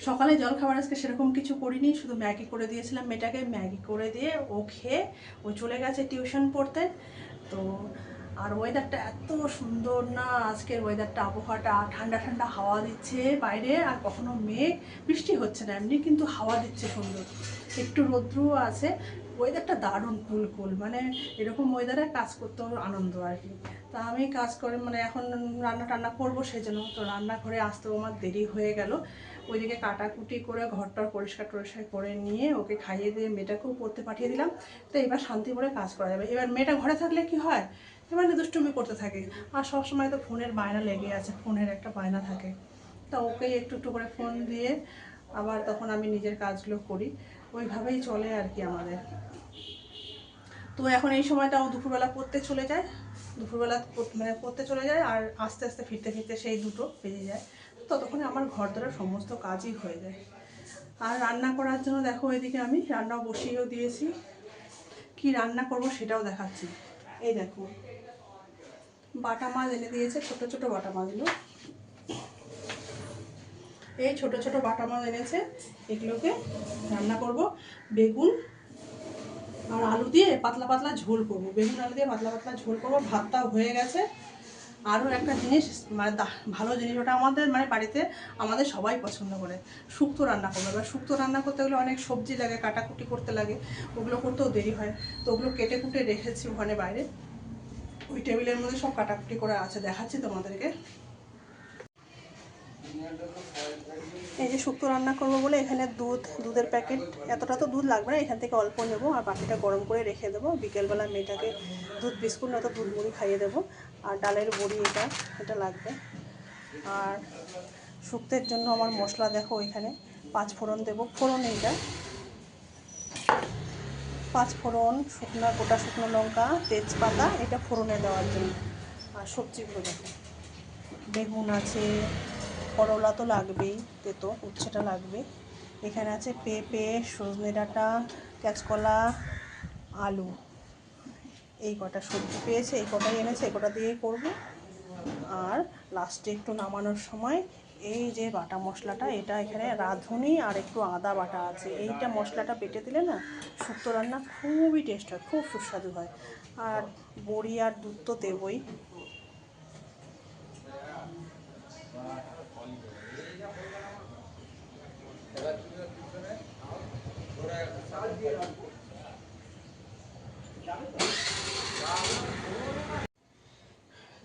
সকালে জল খাবার আজকে সেরকম কিছু করিনি, শুধু ম্যাগি করে দিয়েছিলাম মেয়েটাকে। ম্যাগি করে দিয়ে ও খেয়ে ও চলে গেছে টিউশন পড়তে। তো আর ওয়েদারটা এত সুন্দর না আজকের ওয়েদারটা, আবহাওয়াটা ঠান্ডা ঠান্ডা হাওয়া দিচ্ছে বাইরে, আর কখনো মেঘ, বৃষ্টি হচ্ছে না এমনি, কিন্তু হাওয়া দিচ্ছে সুন্দর, একটু রৌদ্রও আছে। ওয়েদারটা দারুণ কুল কুল, মানে এরকম ওয়েদারে কাজ করতেও আনন্দ আর কি। তা আমি কাজ করে মানে এখন রান্না টান্না করবো, সেই জন্য তো রান্নাঘরে আসতেও আমার দেরি হয়ে গেল। ওইদিকে কাটাকুটি করে ঘরটার পরিষ্কার টরিষ্কার করে নিয়ে ওকে খাইয়ে দিয়ে মেয়েটাকেও পড়তে পাঠিয়ে দিলাম। তো এবার শান্তি করে কাজ করা যাবে। এবার মেয়েটা ঘরে থাকলে কি হয়, এবার দুষ্টুমি করতে থাকে, আর সবসময় তো ফোনের বায়না লেগে আছে, ফোনের একটা বায়না থাকে। তা ওকে একটু একটু করে ফোন দিয়ে আবার তখন আমি নিজের কাজগুলো করি, ওইভাবেই চলে আর কি আমাদের। তো এখন এই সময়টাও দুপুরবেলা পড়তে চলে যায়, দুপুরবেলা মানে পড়তে চলে যায়, আর আস্তে আস্তে ফিরতে ফিরতে সেই 2টো বেজে যায়। ততক্ষণে আমার ঘর ধরে সমস্ত কাজই হয়ে যায়। আর রান্না করার জন্য দেখো এদিকে আমি রান্নাও বসিয়েও দিয়েছি। কি রান্না করব সেটাও দেখাচ্ছি। এই দেখো বাটা মাছ এনে দিয়েছে, ছোট ছোট বাটা মাছগুলো, এই ছোট ছোট বাটা মাছ এনেছে, এগুলোকে রান্না করব। বেগুন আর আলু দিয়ে পাতলা পাতলা ঝোল করব, বেগুন আলু দিয়ে পাতলা পাতলা ঝোল করব। ভাতটাও হয়ে গেছে। আরও একটা জিনিস, মানে ভালো জিনিস, ওটা আমাদের মানে বাড়িতে আমাদের সবাই পছন্দ করে, শুক্তো রান্না করবো। এবার শুক্তো রান্না করতে গেলে অনেক সবজি লাগে, কাটাকুটি করতে লাগে, ওগুলো করতেও দেরি হয়। তো ওগুলো কেটে কুটে রেখেছি ওখানে বাইরে, ওই টেবিলের মধ্যে সব কাটাকুটি করে আছে, দেখাচ্ছি তোমাদেরকে। এই যে শুক্তো রান্না করবো বলে এখানে দুধের প্যাকেট, এতটা তো দুধ লাগবে না, এখান থেকে অল্প নেবো, আর বাকিটা গরম করে রেখে দেবো। বিকেলবেলা মেয়েটাকে দুধ বিস্কুট নয়তো দুধ মুড়ি খাইয়ে দেবো। আর ডালের বড়ি এটা লাগবে। আর শুক্তের জন্য আমার মশলা দেখো, এখানে 5 ফোড়ন দেবো, ফোড়ন এইটা 5 ফোড়ন, গোটা শুকনো লঙ্কা, তেজপাতা, এটা ফোড়নে দেওয়ার জন্য। আর সবজিগুলো দেখো, বেগুন আছে, করলা তো লাগবেই, তেতো উচ্ছেটা লাগবে, এখানে আছে পেঁপে, সজনে ডাঁটা, কাঁচকলা, আলু, এই কটা সবজি পেয়েছে, এই কটাই এনেছে, এই কটা দিয়েই করবো। আর লাস্টে একটু নামানোর সময় এই যে বাটা মশলাটা, এটা এখানে রাঁধুনি আর একটু আদা বাটা আছে, এইটা মশলাটা বেটে দিলে না শুক্তো রান্না খুবই টেস্ট হয়, খুব সুস্বাদু হয়। আর বড়ি আর দুধ তো দেবই।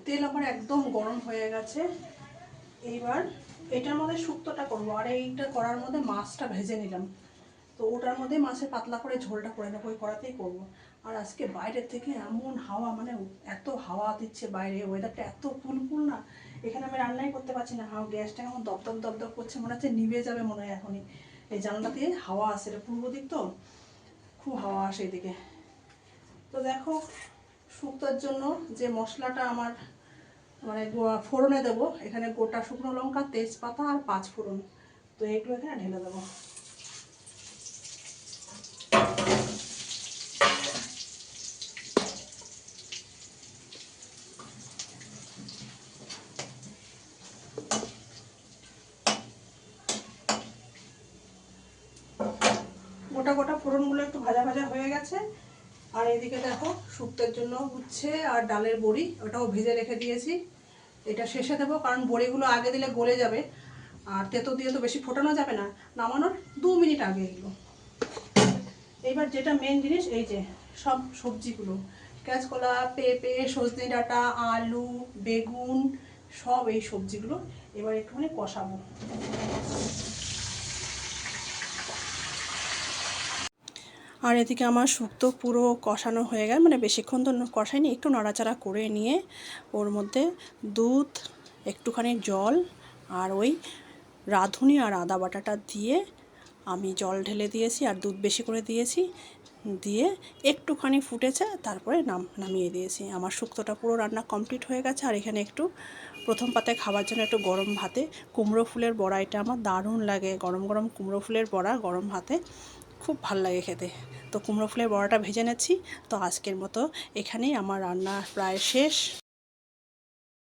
তেল আমার একদম গরম হয়ে গেছে। এইবার এটার মধ্যে শুক্তোটা করবো, আর এইটা করার মধ্যে মাছটা ভেজে নিলাম। তো ওটার মধ্যে মাছের পাতলা করে ঝোলটা করে নেবো, ওই কড়াতেই করবো। আর আজকে বাইরের থেকে এমন হাওয়া, মানে এত হাওয়া দিচ্ছে বাইরে, ওয়েদারটা এত কুলকুল না, এখানে আমি রান্নাই করতে পারছি না। গ্যাসটা এখন দপদপ দপদপ করছে, মনে হচ্ছে নিভে যাবে মনে হয় এখনই। এই জানলা দিয়ে হাওয়া আসে, এটা পূর্ব দিক তো, খুব হাওয়া আসে এদিকে। তো দেখো শুক্তোর জন্য যে মশলাটা আমার মানে ফোড়নে দেবো, এখানে গোটা শুকনো লঙ্কা, তেজপাতা আর 5 ফোড়ন, তো এগুলো এখানে ঢেলে দেবো। গোটা গোটা ফোড়নগুলো একটু ভাজা ভাজা হয়ে গেছে। আর এদিকে দেখো শুক্তোর জন্য উচ্ছে আর ডালের বড়ি, ওটাও ভেজে রেখে দিয়েছি, এটা শেষে দেবো, কারণ বড়িগুলো আগে দিলে গলে যাবে, আর তেতো দিয়ে তো বেশি ফোটানো যাবে না, নামানোর 2 মিনিট আগে এগুলো। এইবার যেটা মেন জিনিস, এই যে সব সবজিগুলো, কাঁচকলা, পেঁপে, সজনে ডাঁটা, আলু, বেগুন, সব এই সবজিগুলো এবার একটুখানি কষাবো। আর এদিকে আমার শুক্তো পুরো কষানো হয়ে গেল, মানে বেশিক্ষণ তো কষাইনি, একটু নাড়াচাড়া করে নিয়ে ওর মধ্যে দুধ, একটুখানি জল, আর ওই রাঁধুনি আর আদা বাটাটা দিয়ে আমি জল ঢেলে দিয়েছি, আর দুধ বেশি করে দিয়েছি, দিয়ে একটুখানি ফুটেছে, তারপরে নামিয়ে দিয়েছি। আমার শুক্তোটা পুরো রান্না কমপ্লিট হয়ে গেছে। আর এখানে একটু প্রথম পাতায় খাবার জন্য একটু গরম ভাতে কুমড়ো ফুলের বড়া, এটা আমার দারুণ লাগে, গরম গরম কুমড়ো ফুলের বড়া গরম ভাতে খুব ভাল লাগে খেতে। তো কুমড়ো ফুলের বড়াটা ভেজে নেছি। তো আজকের মতো এখানেই আমার রান্না প্রায় শেষ।